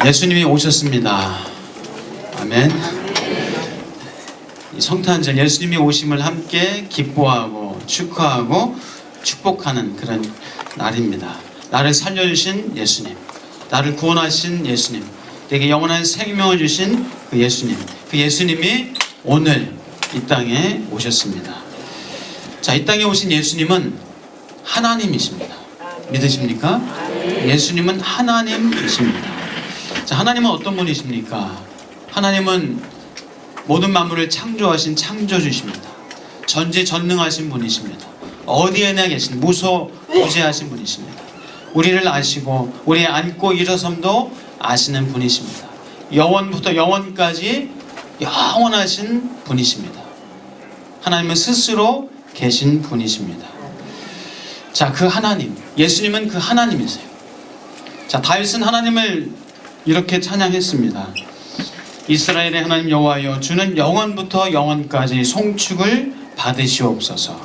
예수님이 오셨습니다. 아멘. 이 성탄절 예수님이 오심을 함께 기뻐하고 축하하고 축복하는 그런 날입니다. 나를 살려주신 예수님, 나를 구원하신 예수님, 내게 영원한 생명을 주신 그 예수님, 그 예수님이 오늘 이 땅에 오셨습니다. 자, 이 땅에 오신 예수님은 하나님이십니다. 믿으십니까? 예수님은 하나님이십니다. 자, 하나님은 어떤 분이십니까? 하나님은 모든 만물을 창조하신 창조주십니다. 전지전능하신 분이십니다. 어디에나 계신 무소부재하신 분이십니다. 우리를 아시고 우리의 앉고 일어섬도 아시는 분이십니다. 영원부터 영원까지 영원하신 분이십니다. 하나님은 스스로 계신 분이십니다. 자, 그 하나님, 예수님은 그 하나님이세요. 자, 다윗은 하나님을 이렇게 찬양했습니다. 이스라엘의 하나님 여호와여, 주는 영원부터 영원까지 송축을 받으시옵소서.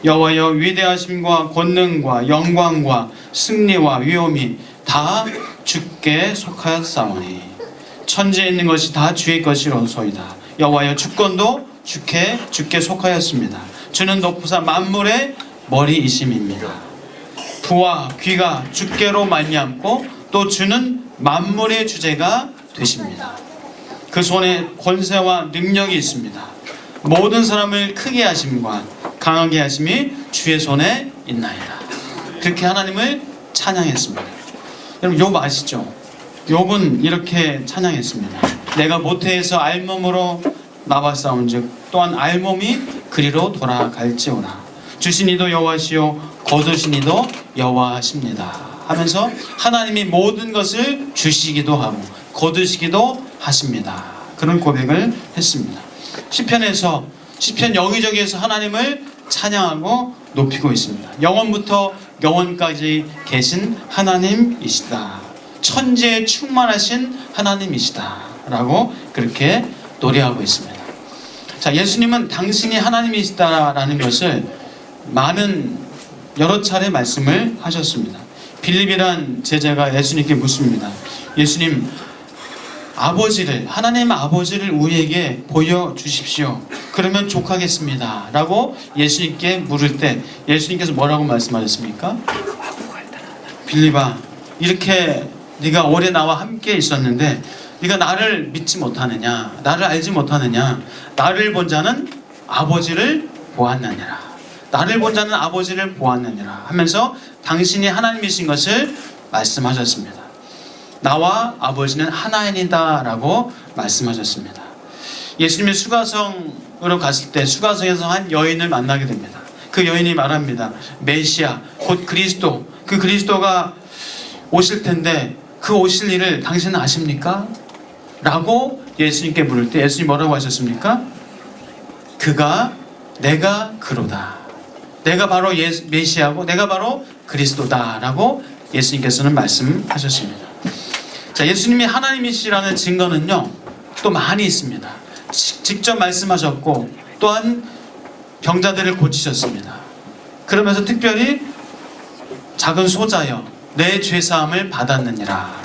여호와여, 위대하심과 권능과 영광과 승리와 위엄이 다 주께 속하였사오니 천지에 있는 것이 다 주의 것이로소이다. 여호와여, 주권도 주께 속하였습니다. 주는 높으사 만물의 머리이심입니다. 부와 귀가 주께로 말미암고 또 주는 만물의 주제가 되십니다. 그 손에 권세와 능력이 있습니다. 모든 사람을 크게 하심과 강하게 하심이 주의 손에 있나이다. 그렇게 하나님을 찬양했습니다. 여러분, 욥 아시죠? 욥은 이렇게 찬양했습니다. 내가 모태에서 알몸으로 나왔사온즉 또한 알몸이 그리로 돌아갈지어다. 주신 이도 여호와시요 거두신 이도 여호와십니다 하면서 하나님이 모든 것을 주시기도 하고 거두시기도 하십니다. 그런 고백을 했습니다. 시편 여기저기에서 하나님을 찬양하고 높이고 있습니다. 영원부터 영원까지 계신 하나님이시다. 천지에 충만하신 하나님이시다 라고 그렇게 노래하고 있습니다. 자, 예수님은 당신이 하나님이시다라는 것을 여러 차례 말씀을 하셨습니다. 빌립이란 제자가 예수님께 묻습니다. 예수님, 하나님 아버지를 우리에게 보여주십시오. 그러면 족하겠습니다 라고 예수님께 물을 때 예수님께서 뭐라고 말씀하셨습니까? 빌립아, 이렇게 네가 오래 나와 함께 있었는데 네가 나를 믿지 못하느냐, 나를 알지 못하느냐. 나를 본 자는 아버지를 보았느니라. 나를 본 자는 아버지를 보았느니라 하면서 당신이 하나님이신 것을 말씀하셨습니다. 나와 아버지는 하나이다 라고 말씀하셨습니다. 예수님이 수가성으로 갔을 때 수가성에서 한 여인을 만나게 됩니다. 그 여인이 말합니다. 메시아, 곧 그리스도, 그 그리스도가 오실 텐데 그 오실 일을 당신은 아십니까? 라고 예수님께 물을 때 예수님이 뭐라고 하셨습니까? 내가 그로다. 내가 바로 메시아고 내가 바로 그리스도다 라고 예수님께서는 말씀하셨습니다. 자, 예수님이 하나님이시라는 증거는요 또 많이 있습니다. 직접 말씀하셨고 또한 병자들을 고치셨습니다. 그러면서 특별히 작은 소자여 내 죄사함을 받았느니라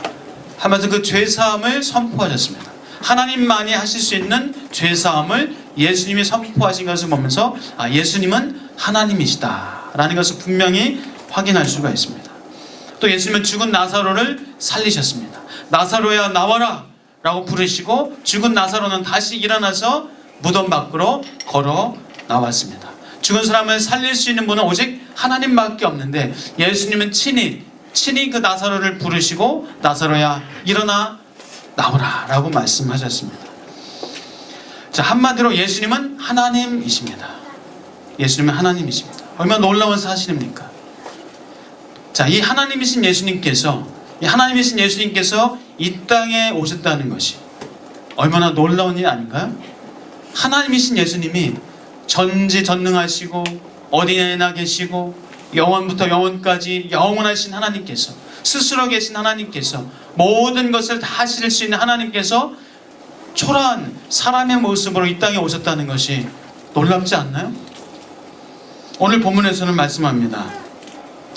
하면서 그 죄사함을 선포하셨습니다. 하나님만이 하실 수 있는 죄사함을 예수님이 선포하신 것을 보면서 예수님은 하나님이시다 라는 것을 분명히 확인할 수가 있습니다. 또 예수님은 죽은 나사로를 살리셨습니다. 나사로야 나와라 라고 부르시고 죽은 나사로는 다시 일어나서 무덤 밖으로 걸어 나왔습니다. 죽은 사람을 살릴 수 있는 분은 오직 하나님밖에 없는데 예수님은 친히 그 나사로를 부르시고 나사로야 일어나 나오라 라고 말씀하셨습니다. 자, 한마디로 예수님은 하나님이십니다. 예수님은 하나님이십니다. 얼마나 놀라운 사실입니까? 자, 이 하나님이신 예수님께서 이 땅에 오셨다는 것이 얼마나 놀라운 일 아닌가요? 하나님이신 예수님이 전지전능하시고 어디에나 계시고 영원부터 영원까지 영원하신 하나님께서 스스로 계신 하나님께서 모든 것을 다 하실 수 있는 하나님께서 초라한 사람의 모습으로 이 땅에 오셨다는 것이 놀랍지 않나요? 오늘 본문에서는 말씀합니다.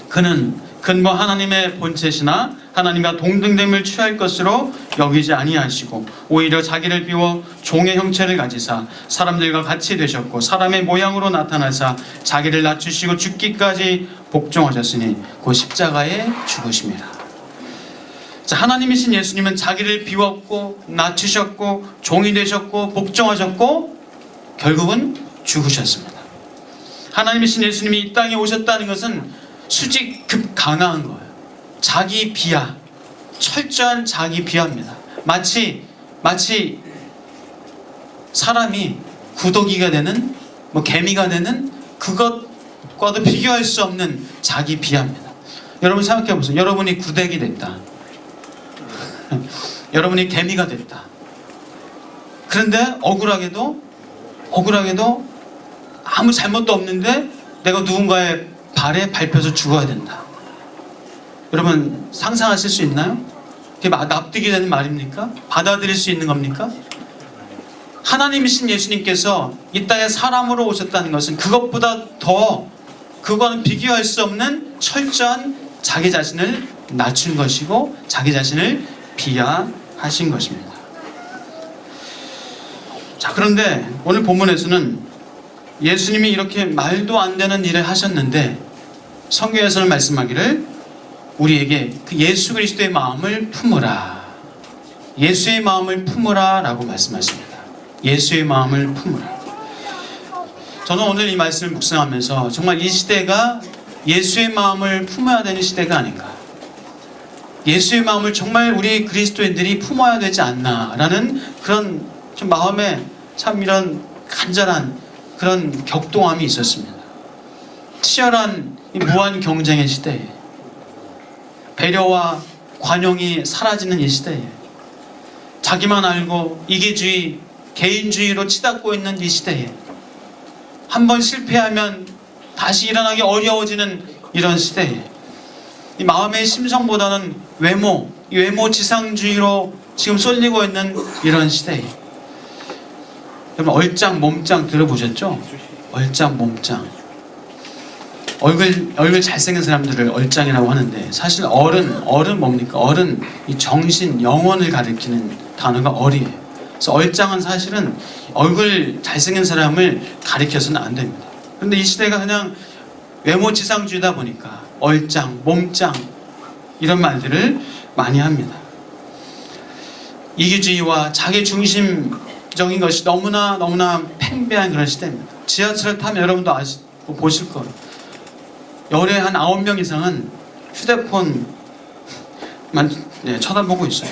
그는 근본 하나님의 본체시나 하나님과 동등됨을 취할 것으로 여기지 아니하시고 오히려 자기를 비워 종의 형체를 가지사 사람들과 같이 되셨고 사람의 모양으로 나타나사 자기를 낮추시고 죽기까지 복종하셨으니 곧 십자가에 죽으심이라. 자, 하나님이신 예수님은 자기를 비웠고 낮추셨고 종이 되셨고 복종하셨고 결국은 죽으셨습니다. 하나님이신 예수님이 이 땅에 오셨다는 것은 수직 급강한 거예요. 자기 비하, 철저한 자기 비하입니다. 마치 사람이 구더기가 되는 개미가 되는 그것과도 비교할 수 없는 자기 비하입니다. 여러분 생각해 보세요. 여러분이 구더기 됐다. 여러분이 개미가 됐다. 그런데 억울하게도 아무 잘못도 없는데 내가 누군가의 발에 밟혀서 죽어야 된다. 여러분 상상하실 수 있나요? 그게 납득이 되는 말입니까? 받아들일 수 있는 겁니까? 하나님이신 예수님께서 이 땅에 사람으로 오셨다는 것은 그것보다 더 그거는 비교할 수 없는 철저한 자기 자신을 낮춘 것이고 자기 자신을 비하하신 것입니다. 자, 그런데 오늘 본문에서는 예수님이 이렇게 말도 안 되는 일을 하셨는데 성경에서는 말씀하기를 우리에게 그 예수 그리스도의 마음을 품으라. 예수의 마음을 품으라 라고 말씀하십니다. 예수의 마음을 품으라. 저는 오늘 이 말씀을 묵상하면서 정말 이 시대가 예수의 마음을 품어야 되는 시대가 아닌가. 예수의 마음을 정말 우리 그리스도인들이 품어야 되지 않나 라는 그런 좀 마음에 참 이런 간절한 그런 격동함이 있었습니다. 치열한 이 무한 경쟁의 시대에 배려와 관용이 사라지는 이 시대에 자기만 알고 이기주의, 개인주의로 치닫고 있는 이 시대에 한번 실패하면 다시 일어나기 어려워지는 이런 시대에 이 마음의 심성보다는 외모 지상주의로 지금 쏠리고 있는 이런 시대에 여러분 얼짱 몸짱 들어보셨죠? 얼짱 몸짱. 얼굴 잘생긴 사람들을 얼짱이라고 하는데 사실 어른 뭡니까? 어른, 이 정신, 영혼을 가리키는 단어가 어리예요. 그래서 얼짱은 사실은 얼굴 잘생긴 사람을 가리켜서는 안 됩니다. 그런데 이 시대가 그냥 외모 지상주의다 보니까 얼짱, 몸짱 이런 말들을 많이 합니다. 이기주의와 자기 중심적인 것이 너무나 팽배한 그런 시대입니다. 지하철을 타면 여러분도 보실 거예요. 열에 한 9명 이상은 휴대폰만 쳐다보고 있어요.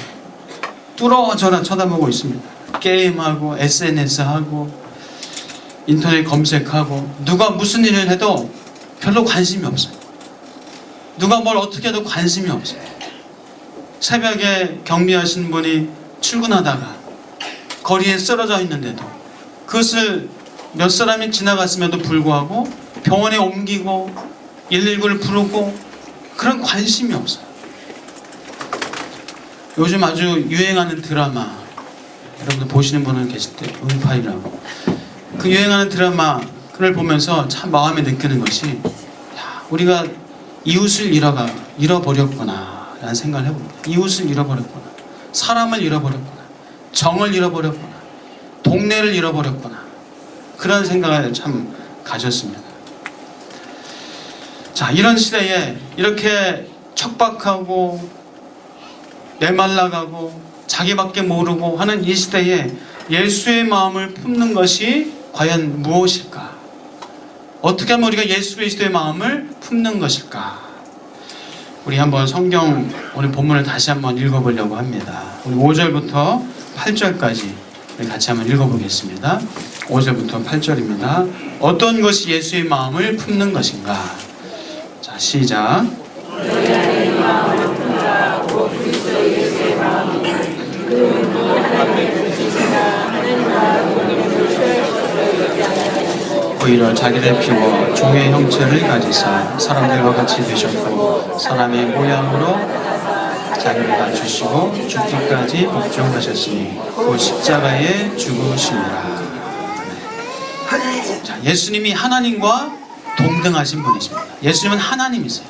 뚫어져라 쳐다보고 있습니다. 게임하고 SNS하고 인터넷 검색하고 누가 무슨 일을 해도 별로 관심이 없어요. 누가 뭘 어떻게 해도 관심이 없어요. 새벽에 경비하시는 분이 출근하다가 거리에 쓰러져 있는데도 그것을 몇 사람이 지나갔음에도 불구하고 병원에 옮기고 119를 부르고 그런 관심이 없어요. 요즘 아주 유행하는 드라마 여러분들 보시는 분은 계실 때 응파이라고 그 유행하는 드라마를 보면서 참 마음에 느끼는 것이 우리가 이웃을 잃어버렸구나 라는 생각을 해봅니다. 이웃을 잃어버렸구나, 사람을 잃어버렸구나, 정을 잃어버렸구나, 동네를 잃어버렸구나 그런 생각을 참 가졌습니다. 자, 이런 시대에 이렇게 척박하고 메말라가고 자기밖에 모르고 하는 이 시대에 예수의 마음을 품는 것이 과연 무엇일까? 어떻게 하면 우리가 예수 그리스도의 마음을 품는 것일까? 우리 한번 성경 오늘 본문을 다시 한번 읽어보려고 합니다. 우리 5절부터 8절까지 우리 같이 한번 읽어보겠습니다. 5절부터 8절입니다. 어떤 것이 예수의 마음을 품는 것인가? 자, 시작. 오히려 자기를 비워 종의 형체를 가지사 사람들과 같이 되셨고 사람의 모양으로 자기를 낮추시고 죽기까지 복종하셨으니 곧 십자가에 죽으시니라. 자, 예수님이 하나님과 동등하신 분이십니다. 예수님은 하나님이세요.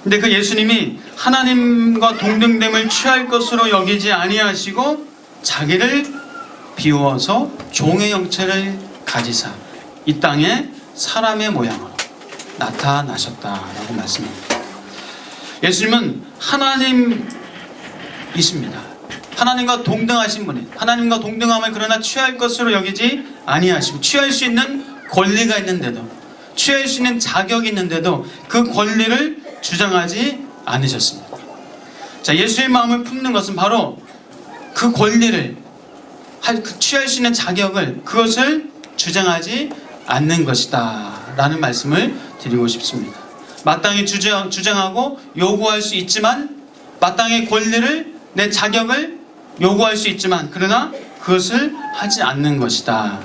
근데 그 예수님이 하나님과 동등됨을 취할 것으로 여기지 아니하시고 자기를 비우어서 종의 형체를 가지사 이 땅에 사람의 모양으로 나타나셨다라고 말씀합니다. 예수님은 하나님이십니다. 하나님과 동등하신 분이, 하나님과 동등함을 그러나 취할 것으로 여기지 아니하시고, 취할 수 있는 권리가 있는데도, 취할 수 있는 자격이 있는데도 그 권리를 주장하지 않으셨습니다. 자, 예수의 마음을 품는 것은 바로 그 권리를, 취할 수 있는 자격을, 그것을 주장하지 않는 것이다 라는 말씀을 드리고 싶습니다. 마땅히 주장하고 요구할 수 있지만, 마땅히 권리를, 내 자격을 요구할 수 있지만, 그러나 그것을 하지 않는 것이다.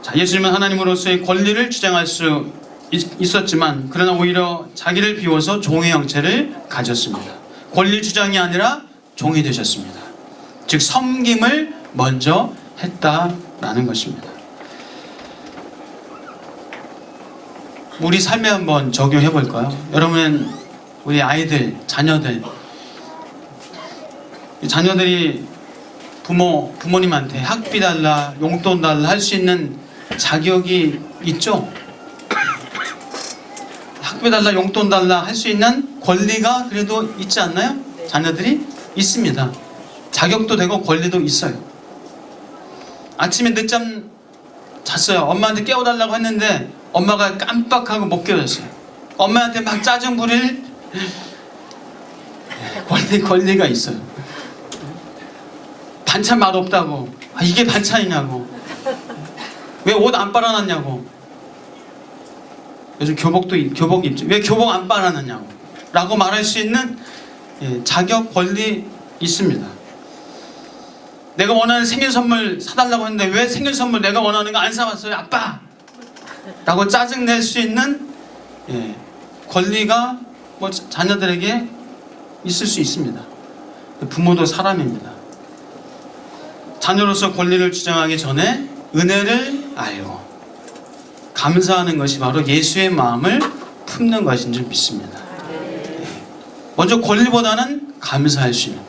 자, 예수님은 하나님으로서의 권리를 주장할 수 있었지만, 그러나 오히려 자기를 비워서 종의 형체를 가졌습니다. 권리 주장이 아니라 종이 되셨습니다. 즉 섬김을 먼저 했다라는 것입니다. 우리 삶에 한번 적용해 볼까요? 여러분, 우리 아이들, 자녀들이 부모님한테 학비 달라, 용돈 달라 할 수 있는 자격이 있죠? 학비 달라, 용돈 달라 할 수 있는 권리가 그래도 있지 않나요? 자녀들이 있습니다. 자격도 되고 권리도 있어요. 아침에 늦잠 잤어요. 엄마한테 깨워달라고 했는데 엄마가 깜빡하고 못 깨워줬어요. 엄마한테 막 짜증 부릴 권리가 있어요. 반찬 맛없다고, 이게 반찬이냐고, 왜 옷 안 빨아놨냐고, 요즘 교복이 입죠. 왜 교복 안 빨아놨냐고 라고 말할 수 있는 자격, 권리 있습니다. 내가 원하는 생일 선물 사달라고 했는데 왜 생일 선물 내가 원하는 거 안 사왔어요 아빠 라고 짜증낼 수 있는 권리가 자녀들에게 있을 수 있습니다. 부모도 사람입니다. 자녀로서 권리를 주장하기 전에 은혜를 알고 감사하는 것이 바로 예수의 마음을 품는 것인 줄 믿습니다. 먼저 권리보다는 감사할 수 있는 것,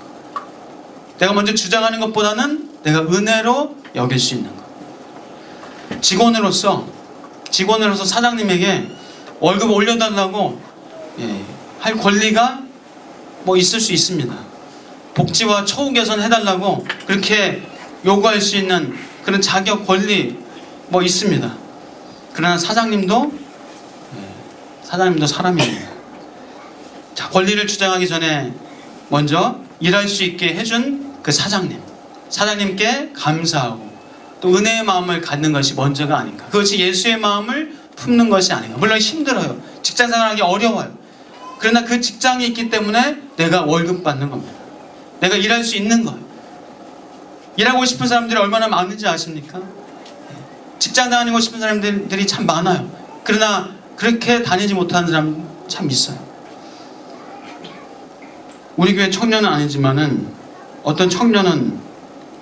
내가 먼저 주장하는 것보다는 내가 은혜로 여길 수 있는 것. 직원으로서 사장님에게 월급 올려달라고 할 권리가 있을 수 있습니다. 복지와 처우 개선 해달라고 그렇게 요구할 수 있는 그런 자격, 권리 있습니다. 그러나 사장님도 사람입니다. 자, 권리를 주장하기 전에 먼저 일할 수 있게 해준 그 사장님께 감사하고 또 은혜의 마음을 갖는 것이 먼저가 아닌가. 그것이 예수의 마음을 품는 것이 아닌가. 물론 힘들어요. 직장 생활하기 어려워요. 그러나 그 직장이 있기 때문에 내가 월급 받는 겁니다. 내가 일할 수 있는 거예요. 일하고 싶은 사람들이 얼마나 많은지 아십니까? 직장 다니고 싶은 사람들이 참 많아요. 그러나 그렇게 다니지 못하는 사람 참 있어요. 우리 교회 청년은 아니지만은 어떤 청년은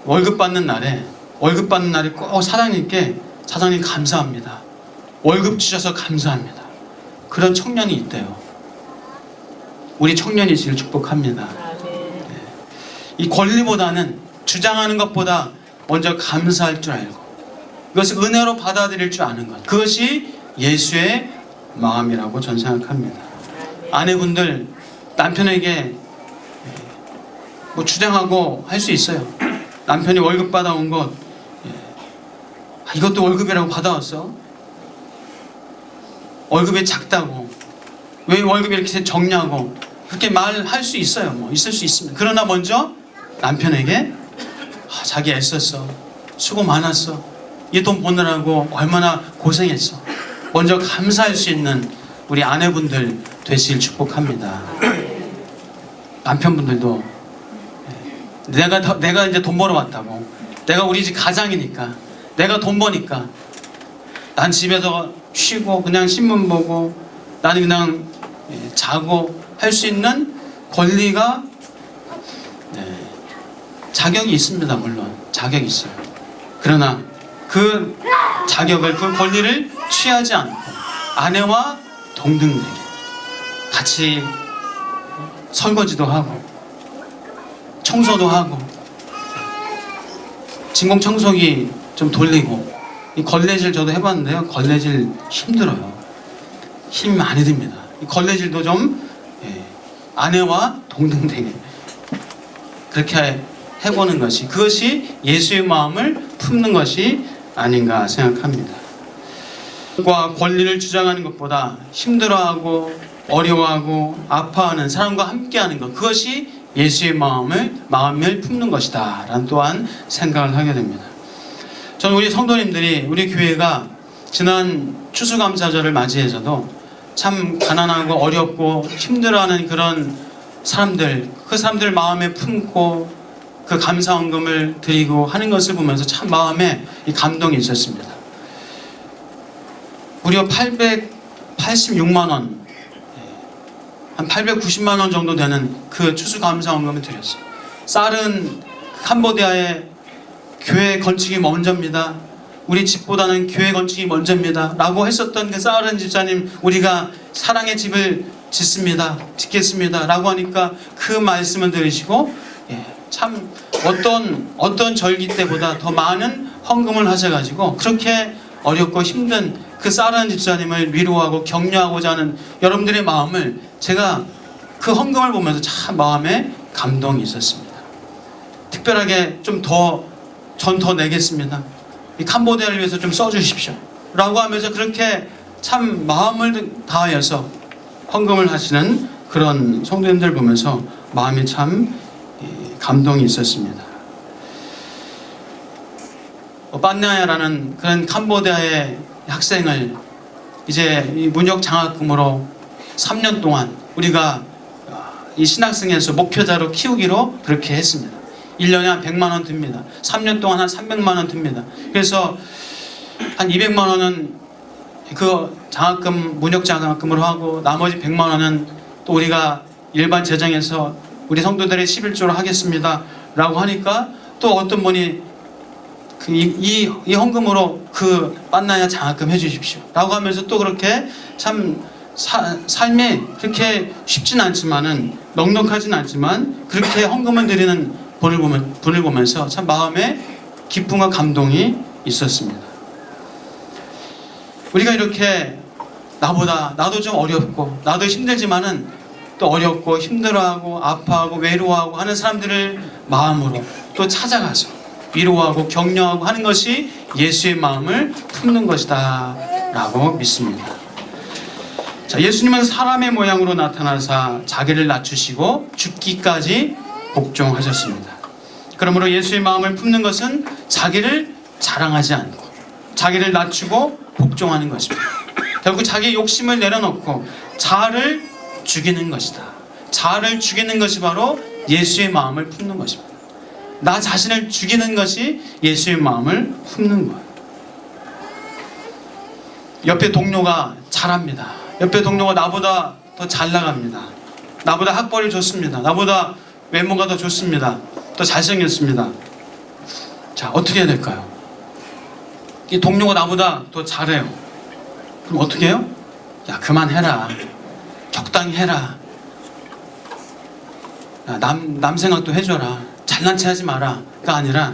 월급 받는 날에 꼭 사장님 감사합니다. 월급 주셔서 감사합니다. 그런 청년이 있대요. 우리 청년이시길 축복합니다. 이 권리보다는, 주장하는 것보다 먼저 감사할 줄 알고 이것을 은혜로 받아들일 줄 아는 것, 그것이 예수의 마음이라고 저는 생각합니다. 아내분들 남편에게 주장하고 할 수 있어요. 남편이 월급 받아온 것, 이것도 월급이라고 받아왔어? 월급이 작다고, 왜 월급이 이렇게 적냐고 그렇게 말할 수 있어요. 있을 수 있습니다. 그러나 먼저 남편에게 자기 애썼어, 수고 많았어, 이 돈 버느라고 얼마나 고생했어, 먼저 감사할 수 있는 우리 아내분들 되시길 축복합니다. 남편분들도 내가 이제 돈 벌어 왔다고, 내가 우리 집 가장이니까, 내가 돈 버니까 난 집에서 쉬고 그냥 신문 보고 나는 그냥 자고 할 수 있는 권리가, 자격이 있습니다. 물론 자격이 있어요. 그러나 그 자격을, 그 권리를 취하지 않고 아내와 동등되게 같이 설거지도 하고 청소도 하고 진공청소기 좀 돌리고 이 걸레질 저도 해봤는데요. 걸레질 힘들어요. 힘이 많이 듭니다. 이 걸레질도 좀 아내와 동등되게 그렇게 해보는 것이 그것이 예수의 마음을 품는 것이 아닌가 생각합니다. 과 권리를 주장하는 것보다 힘들어하고 어려워하고 아파하는 사람과 함께하는 것 그것이 예수의 마음을 품는 것이다 라는 또한 생각을 하게 됩니다. 저는 우리 성도님들이 우리 교회가 지난 추수감사절을 맞이해서도 참 가난하고 어렵고 힘들어하는 그런 사람들 그 사람들 마음에 품고 그 감사헌금을 드리고 하는 것을 보면서 참 마음에 이 감동이 있었습니다. 무려 886만 원 한 890만 원 정도 되는 그 추수감사헌금을 드렸어요. 쌀은 캄보디아에 교회 건축이 먼저입니다. 우리 집보다는 교회 건축이 먼저입니다. 라고 했었던 그 쌀은 집사님 우리가 사랑의 집을 짓겠습니다. 라고 하니까 그 말씀을 들으시고 참 어떤 절기 때보다 더 많은 헌금을 하셔가지고 그렇게 어렵고 힘든 그 쌀은 집사님을 위로하고 격려하고자 하는 여러분들의 마음을 제가 그 헌금을 보면서 참 마음에 감동이 있었습니다. 특별하게 좀 전 더 내겠습니다. 이 캄보디아를 위해서 좀 써주십시오. 라고 하면서 그렇게 참 마음을 다하여서 헌금을 하시는 그런 성도님들 보면서 마음이 참 감동이 있었습니다. 빤냐야라는 그런 캄보디아의 학생을 이제 이 문역 장학금으로 3년 동안 우리가 이 신학생에서 목표자로 키우기로 그렇게 했습니다. 1년에 한 100만 원 듭니다. 3년 동안 한 300만 원 듭니다. 그래서 한 200만 원은 그 장학금, 문역 장학금으로 하고 나머지 100만 원은 또 우리가 일반 재정에서 우리 성도들의 11조로 하겠습니다. 라고 하니까 또 어떤 분이 이 헌금으로 그 빤나야 장학금 해주십시오. 라고 하면서 또 그렇게 참 삶이 그렇게 쉽진 않지만은 넉넉하진 않지만 그렇게 헌금을 드리는 분을 보면서 참 마음에 기쁨과 감동이 있었습니다. 우리가 이렇게 나도 좀 어렵고 나도 힘들지만은 또 어렵고 힘들어하고 아파하고 외로워하고 하는 사람들을 마음으로 또 찾아가서 위로하고 격려하고 하는 것이 예수의 마음을 품는 것이다 라고 믿습니다. 자, 예수님은 사람의 모양으로 나타나사 자기를 낮추시고 죽기까지 복종하셨습니다. 그러므로 예수의 마음을 품는 것은 자기를 자랑하지 않고 자기를 낮추고 복종하는 것입니다. 결국 자기의 욕심을 내려놓고 자아를 죽이는 것이다. 자아를 죽이는 것이 바로 예수의 마음을 품는 것입니다. 나 자신을 죽이는 것이 예수의 마음을 품는 거예요. 옆에 동료가 잘합니다. 옆에 동료가 나보다 더 잘 나갑니다. 나보다 학벌이 좋습니다. 나보다 외모가 더 좋습니다. 더 잘생겼습니다. 자, 어떻게 해야 될까요? 이 동료가 나보다 더 잘해요. 그럼 어떻게 해요? 야, 그만해라. 적당히 해라. 야, 남 생각도 해줘라. 잘난 체 하지 마라. 가 아니라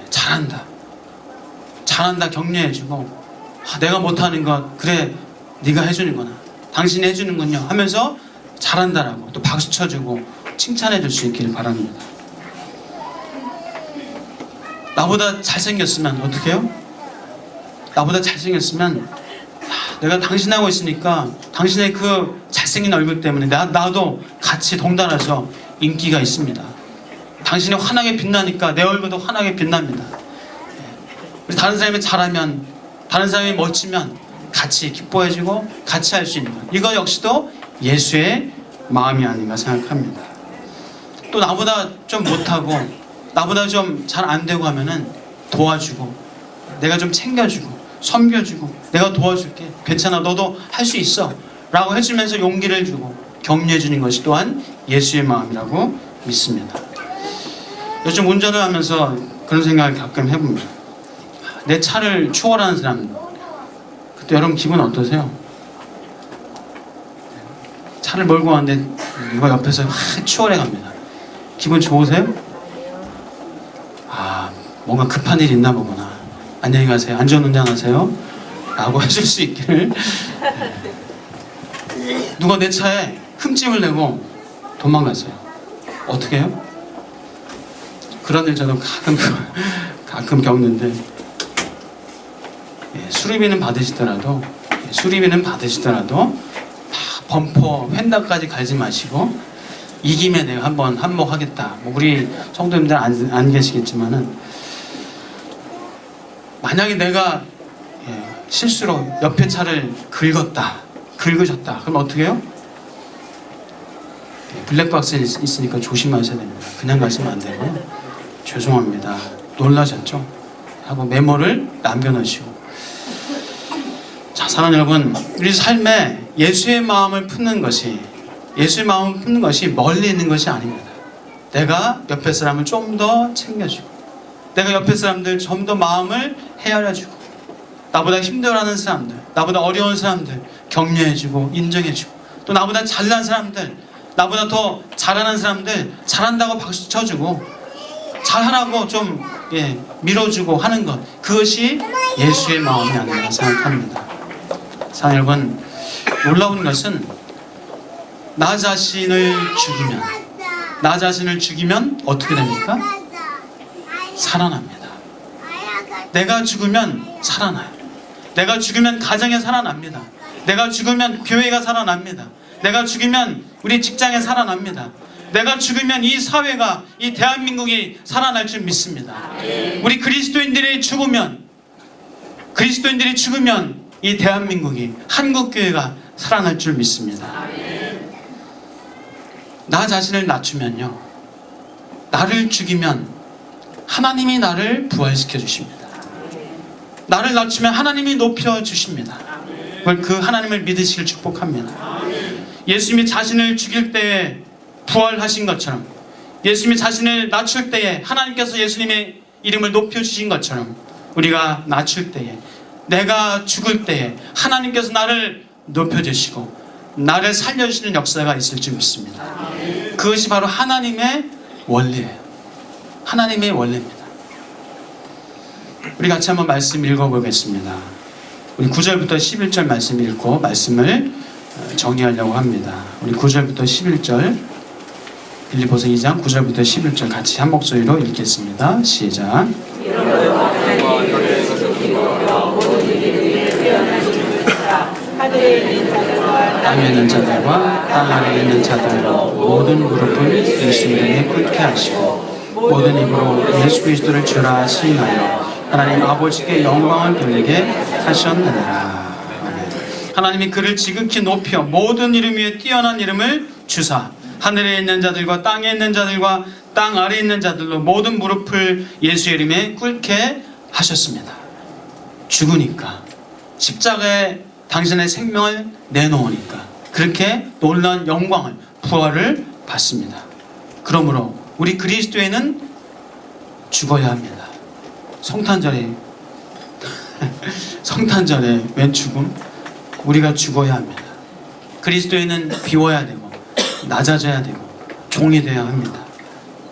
잘한다. 잘한다 격려해주고 내가 못하는 것 그래 네가 해주는구나. 당신이 해주는군요 하면서 잘한다라고 또 박수 쳐주고 칭찬해 줄 수 있기를 바랍니다. 나보다 잘생겼으면 어떻게 해요? 나보다 잘생겼으면 내가 당신하고 있으니까 당신의 그 잘생긴 얼굴 때문에 나도 같이 동달아서 인기가 있습니다. 당신이 환하게 빛나니까 내 얼굴도 환하게 빛납니다. 다른 사람이 잘하면 다른 사람이 멋지면 같이 기뻐해주고 같이 할 수 있는 것. 이거 역시도 예수의 마음이 아닌가 생각합니다. 또 나보다 좀 못하고 나보다 좀 잘 안 되고 하면은 도와주고 내가 좀 챙겨주고 섬겨주고 내가 도와줄게. 괜찮아 너도 할 수 있어 라고 해주면서 용기를 주고 격려해주는 것이 또한 예수의 마음이라고 믿습니다. 요즘 운전을 하면서 그런 생각을 가끔 해봅니다. 내 차를 추월하는 사람 그때 여러분 기분 어떠세요? 차를 몰고 왔는데 누가 옆에서 막 추월해 갑니다. 기분 좋으세요? 아, 뭔가 급한 일이 있나 보구나. 안녕히 가세요. 안전운전하세요. 라고 해줄 수 있기를. 누가 내 차에 흠집을 내고 도망갔어요. 어떻게 해요? 그런 일 저도 가끔 겪는데, 수리비는 받으시더라도 범퍼 휀다까지 갈지 마시고 이 김에 내가 한번 한몫하겠다. 뭐 우리 성도님들 안 계시겠지만은, 만약에 내가 실수로 옆에 차를 긁으셨다. 그럼 어떻게 해요? 블랙박스에 있으니까 조심하셔야 됩니다. 그냥 가시면 안 되고, 죄송합니다, 놀라셨죠? 하고 메모를 남겨놓으시고. 자, 사랑하는 여러분, 우리 삶에 예수의 마음을 품는 것이 멀리 있는 것이 아닙니다. 내가 옆에 사람을 좀 더 챙겨주고, 내가 옆에 사람들 좀 더 마음을 헤아려주고, 나보다 힘들어하는 사람들, 나보다 어려운 사람들 격려해주고 인정해주고, 또 나보다 잘난 사람들, 나보다 더 잘하는 사람들 잘한다고 박수 쳐주고, 잘하라고 좀 밀어주고 하는 것, 그것이 예수의 마음이 아닌가 생각합니다. 사랑하는 여러분, 놀라운 것은 나 자신을 죽이면 어떻게 됩니까? 살아납니다. 내가 죽으면 살아나요. 내가 죽으면 가정에 살아납니다. 내가 죽으면 교회가 살아납니다. 내가 죽으면 우리 직장에 살아납니다. 내가 죽으면 이 사회가, 이 대한민국이 살아날 줄 믿습니다. 우리 그리스도인들이 죽으면 이 대한민국이, 한국교회가 살아날 줄 믿습니다. 나 자신을 낮추면요, 나를 죽이면 하나님이 나를 부활시켜 주십니다. 나를 낮추면 하나님이 높여 주십니다. 그 하나님을 믿으시길 축복합니다. 예수님이 자신을 죽일 때에 부활하신 것처럼, 예수님이 자신을 낮출 때에 하나님께서 예수님의 이름을 높여주신 것처럼, 우리가 낮출 때에, 내가 죽을 때에 하나님께서 나를 높여주시고 나를 살려주시는 역사가 있을 줄 믿습니다. 그것이 바로 하나님의 원리예요. 하나님의 원리입니다. 우리 같이 한번 말씀 읽어보겠습니다. 우리 9절부터 11절 말씀 읽고 말씀을 정리하려고 합니다. 우리 9절부터 11절, 빌립보서 2장 9절부터 11절 같이 한 목소리로 읽겠습니다. 시작. 땅에 있는 자들과 땅 아래에 있는 자들로 모든 무릎을 예수 이름에 꿇게 하시고, 모든 입으로 예수 그리스도를 주라 시인하여 하나님 아버지께 영광을 돌리게 하셨느니라. 하나님이 그를 지극히 높여 모든 이름 위에 뛰어난 이름을 주사 하늘에 있는 자들과 땅에 있는 자들과 땅 아래에 있는 자들로 모든 무릎을 예수 이름에 꿇게 하셨습니다. 죽으니까, 십자가에 당신의 생명을 내놓으니까 그렇게 놀라운 영광을, 부활을 받습니다. 그러므로 우리 그리스도인은 죽어야 합니다. 성탄절에 웬 죽음? 우리가 죽어야 합니다. 그리스도인은 비워야 되고 낮아져야 되고 종이 되어야 합니다.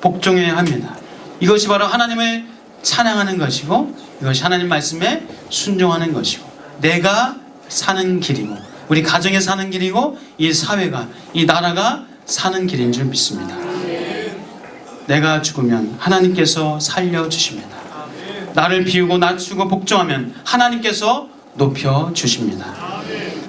복종해야 합니다. 이것이 바로 하나님을 찬양하는 것이고, 이것이 하나님 말씀에 순종하는 것이고, 내가 사는 길이고, 우리 가정에 사는 길이고, 이 사회가, 이 나라가 사는 길인 줄 믿습니다. 내가 죽으면 하나님께서 살려주십니다. 나를 비우고 낮추고 복종하면 하나님께서 높여주십니다.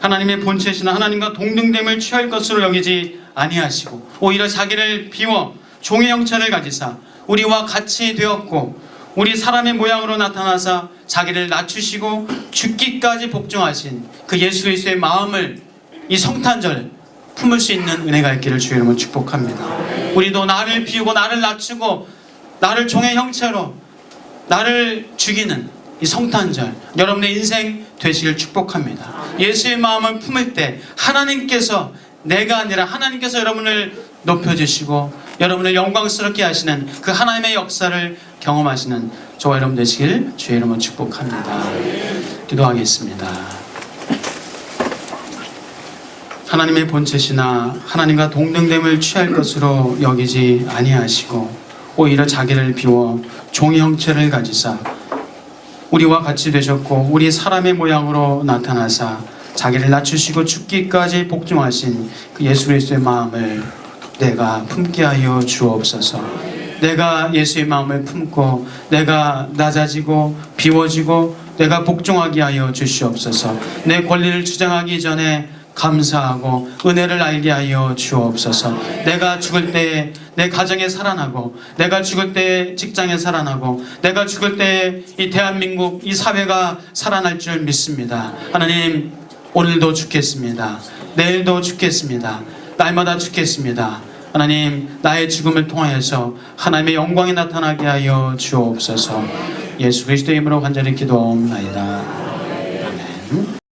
하나님의 본체시나 하나님과 동등됨을 취할 것으로 여기지 아니하시고 오히려 자기를 비워 종의 형체를 가지사 우리와 같이 되었고, 우리 사람의 모양으로 나타나사 자기를 낮추시고 죽기까지 복종하신 그 예수 그리스도의 마음을 이 성탄절 품을 수 있는 은혜가 있기를 주의 이름으로 축복합니다. 우리도 나를 비우고 나를 낮추고 나를 종의 형체로 나를 죽이는 이 성탄절, 여러분의 인생 되시길 축복합니다. 예수의 마음을 품을 때 하나님께서, 내가 아니라 하나님께서 여러분을 높여주시고 여러분을 영광스럽게 하시는 그 하나님의 역사를 경험하시는 저와 여러분 되시길 주의 이름으로 축복합니다. 기도하겠습니다. 하나님의 본체시나 하나님과 동등됨을 취할 것으로 여기지 아니하시고 오히려 자기를 비워 종의 형체를 가지사 우리와 같이 되셨고 우리 사람의 모양으로 나타나사 자기를 낮추시고 죽기까지 복종하신 그 예수 그리스도의 마음을 내가 품게 하여 주옵소서. 내가 예수의 마음을 품고 내가 낮아지고 비워지고 내가 복종하게 하여 주시옵소서. 내 권리를 주장하기 전에 감사하고 은혜를 알게 하여 주옵소서. 내가 죽을 때에 내 가정에 살아나고 내가 죽을 때에 직장에 살아나고 내가 죽을 때에 이 대한민국 이 사회가 살아날 줄 믿습니다. 하나님, 오늘도 죽겠습니다. 내일도 죽겠습니다. 날마다 죽겠습니다. 하나님, 나의 죽음을 통하여서 하나님의 영광이 나타나게 하여 주옵소서. 예수 그리스도의 이름으로 간절히 기도옵나이다.